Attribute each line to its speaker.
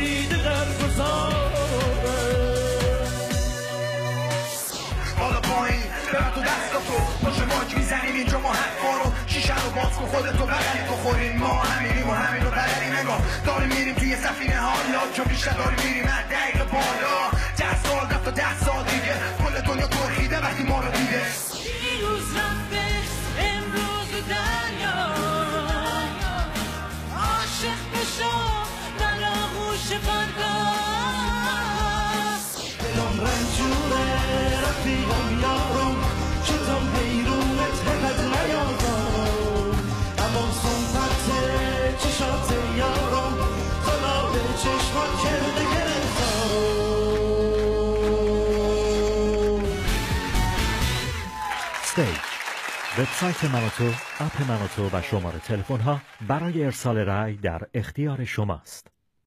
Speaker 1: امید غمگساره.
Speaker 2: حالا پایین ببر تو دستاتو باشه ماک میزنیم اینجا ما حرفا رو شیشه رو باز کن خودتو بغلی بخورین ما همینیم و همین رو بلدی نگاه داریم میریم توی سفینه حالا چون بیشتر داریم میریم از دقیقه بالا 10 سال رفت و 10 سال دیگه کل دنیا ترخیده وقتی ما رو دیده
Speaker 1: دیروز رفته امروز دریا عاشق بشو در آغوش فردا دلم رنجوره رفیقم یارم شدم حیرونت حقد نیارم اما سنبت چشات یارم خدا به چشمات کرده گرفتارم.
Speaker 3: استیج وبسایت منوتو، اپ منوتو و شماره تلفن ها برای ارسال رأی در اختیار شماست.